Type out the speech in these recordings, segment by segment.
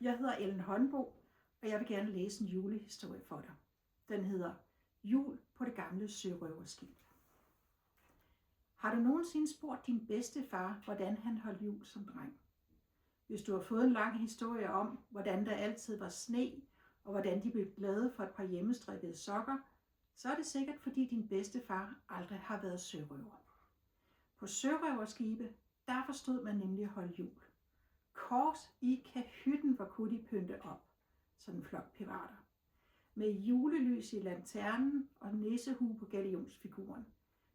Jeg hedder Ellen Håndbo, og jeg vil gerne læse en julehistorie for dig. Den hedder Jul på det gamle sørøverskib. Har du nogensinde spurgt din bedstefar, hvordan han holdt jul som dreng? Hvis du har fået en lang historie om, hvordan der altid var sne, og hvordan de blev glade for et par hjemmestrikkede sokker, så er det sikkert, fordi din bedstefar aldrig har været sørøver. På sørøverskibe, der forstod man nemlig at holde jul. Kors i kahytten, hvor kunne de pynte op, sådan en flok pirater. Med julelys i lanternen og nissehue på galionsfiguren.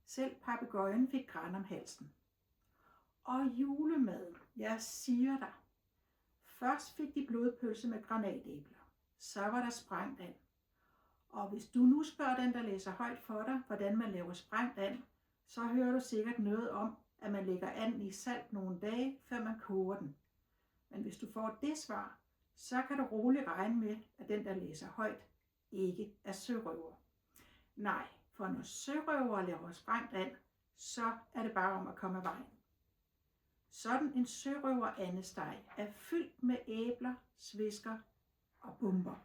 Selv papegøjen fik gran om halsen. Og julemaden, jeg siger dig. Først fik de blodpølse med granatæbler. Så var der sprængt and. Og hvis du nu spørger den, der læser højt for dig, hvordan man laver sprængt and, så hører du sikkert noget om, at man lægger anden i salt nogle dage, før man koger den. Men hvis du får det svar, så kan du roligt regne med, at den, der læser højt, ikke er sørøver. Nej, for når sørøver laver sprængt and, så er det bare om at komme af vejen. Sådan en sørøver andesteg er fyldt med æbler, svisker og bomber.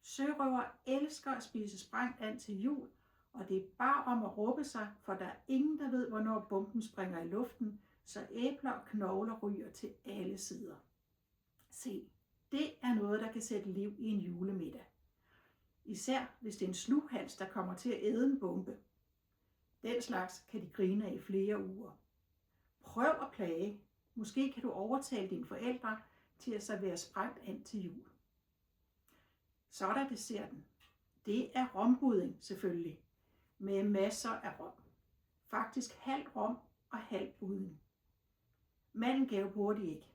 Sørøver elsker at spise sprængt and til jul, og det er bare om at råbe sig, for der er ingen, der ved, hvornår bomben springer i luften, så æbler og knogler ryger til alle sider. Se, det er noget, der kan sætte liv i en julemiddag. Især hvis det er en slughals, der kommer til at æde en bombe. Den slags kan de grine af i flere uger. Prøv at plage. Måske kan du overtale dine forældre til at servere sprængt and til jul. Så er der desserten. Det er rombudding selvfølgelig, med masser af rom. Faktisk halv rom og halv budding. Mandelgave bruger de ikke.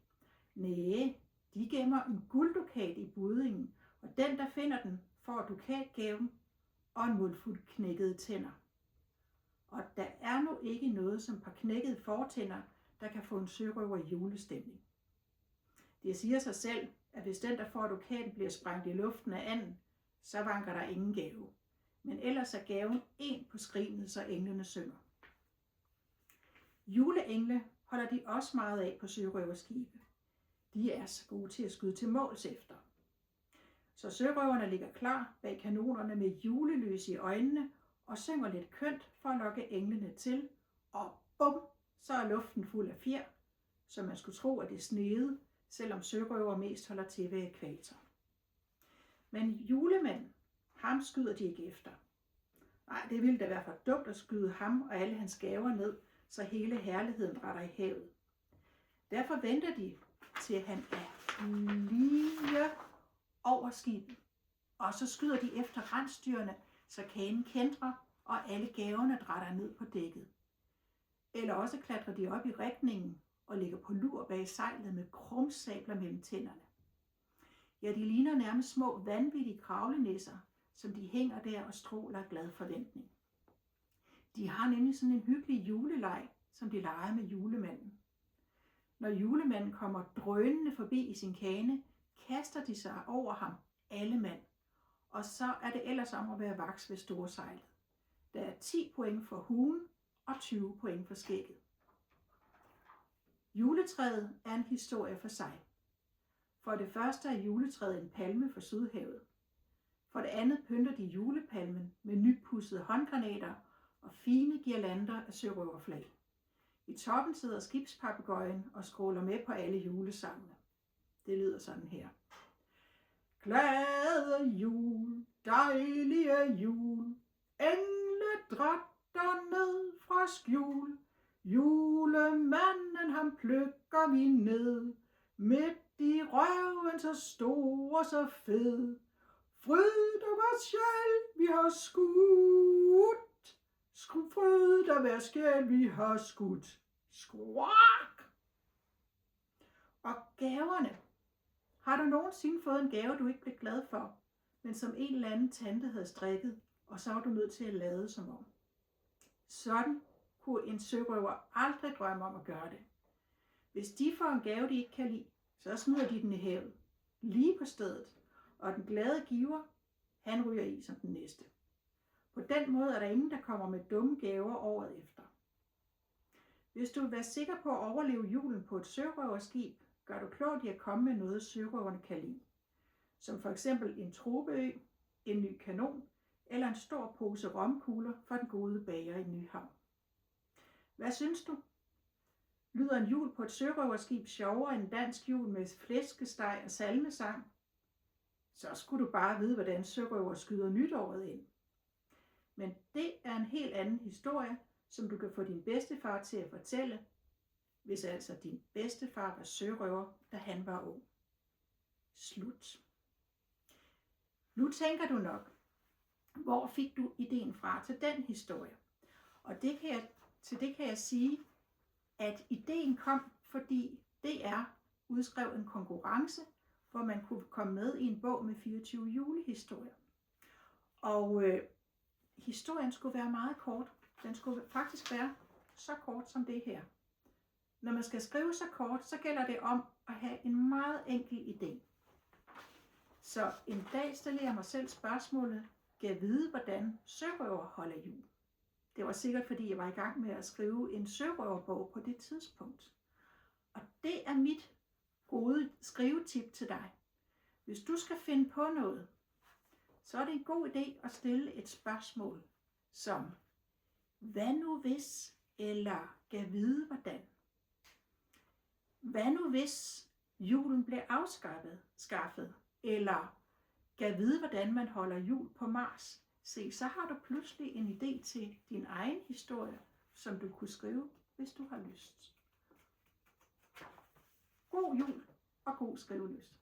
Næh, de gemmer en gulddukat i buddingen, og den, der finder den, får dukatgaven og en mundfuld knækkede tænder. Og der er nu ikke noget som par knækkede fortænder, der kan få en sørøver i julestemning. Det siger sig selv, at hvis den, der får dukaten, bliver sprængt i luften af anden, så vanker der ingen gave. Men ellers er gaven en på skrinet, så englene synger. Juleengle holder de også meget af på sørøverskibe. De er så gode til at skyde til måls efter. Så sørøverne ligger klar bag kanonerne med julelys i øjnene og synger lidt kønt for at lokke englene til, og bum, så er luften fuld af fjer, så man skulle tro, at det sneede, selvom sørøver mest holder til ved ækvator. Men julemanden, ham skyder de ikke efter. Nej, det ville da være for dumt at skyde ham og alle hans gaver ned, så hele herligheden retter i havet. Derfor venter de, til han er lige over skibet. Og så skyder de efter rensdyrene, så kagen kæntrer, og alle gaverne drætter ned på dækket. Eller også klatrer de op i rigningen og ligger på lur bag sejlet med krumsabler mellem tænderne. Ja, de ligner nærmest små vanvittige kravlenisser, som de hænger der og stråler af glad forventning. De har nemlig sådan en hyggelig juleleg, som de leger med julemanden. Når julemanden kommer drønende forbi i sin kane, kaster de sig over ham, alle mand. Og så er det ellers om at være vaks ved storsejlet. Der er 10 point for huen og 20 point for skægget. Juletræet er en historie for sig. For det første er juletræet en palme for Sydhavet. For det andet pynter de julepalmen med nypudsede håndgranater og fine girlander af sørøverflag. I toppen sidder skibspapegøjen og skråler med på alle julesangene. Det lyder sådan her. Glade jul, dejlige jul, engle dratter ned fra skjul. Julemanden ham plukker vi ned, midt i røven så stor og så fed. Fryd og vores sjæl vi har skudt, fryd og vores sjæl vi har skudt. Skråk! Og gaverne. Har du nogensinde fået en gave, du ikke blev glad for, men som en eller anden tante havde strikket, og så var du nødt til at lade som om? Sådan kunne en sørøver aldrig drømme om at gøre det. Hvis de får en gave, de ikke kan lide, så smider de den i havet, lige på stedet, og den glade giver, han ryger i som den næste. På den måde er der ingen, der kommer med dumme gaver året efter. Hvis du vil være sikker på at overleve julen på et sørøverskib, gør du klogt i at komme med noget, sørøverne kan lide. Som for eksempel en tropeø, en ny kanon eller en stor pose romkugler for den gode bager i Nyhavn. Hvad synes du? Lyder en jul på et sørøverskib sjovere end en dansk jul med flæskesteg og salmesang? Så skulle du bare vide, hvordan sørøver skyder nytåret ind. Men det er en helt anden historie, som du kan få din bedstefar til at fortælle, hvis altså din bedstefar var sørøver, da han var ung. Slut. Nu tænker du nok, hvor fik du ideen fra til den historie? Og til det kan jeg sige, at ideen kom, fordi DR udskrev en konkurrence, hvor man kunne komme med i en bog med 24 julehistorier. Og historien skulle være meget kort. Den skulle faktisk være så kort som det her. Når man skal skrive så kort, så gælder det om at have en meget enkel idé. Så en dag stiller jeg mig selv spørgsmålet, kan jeg vide, hvordan sørøver holder jul? Det var sikkert, fordi jeg var i gang med at skrive en sørøverbog på det tidspunkt. Og det er mit gode skrivetip til dig. Hvis du skal finde på noget, så er det en god idé at stille et spørgsmål som, hvad nu hvis, eller kan vide hvordan? Hvad nu hvis julen bliver afskaffet, eller kan vide hvordan man holder jul på Mars? Se, så har du pludselig en idé til din egen historie, som du kunne skrive, hvis du har lyst. God jul og god skrivelyst.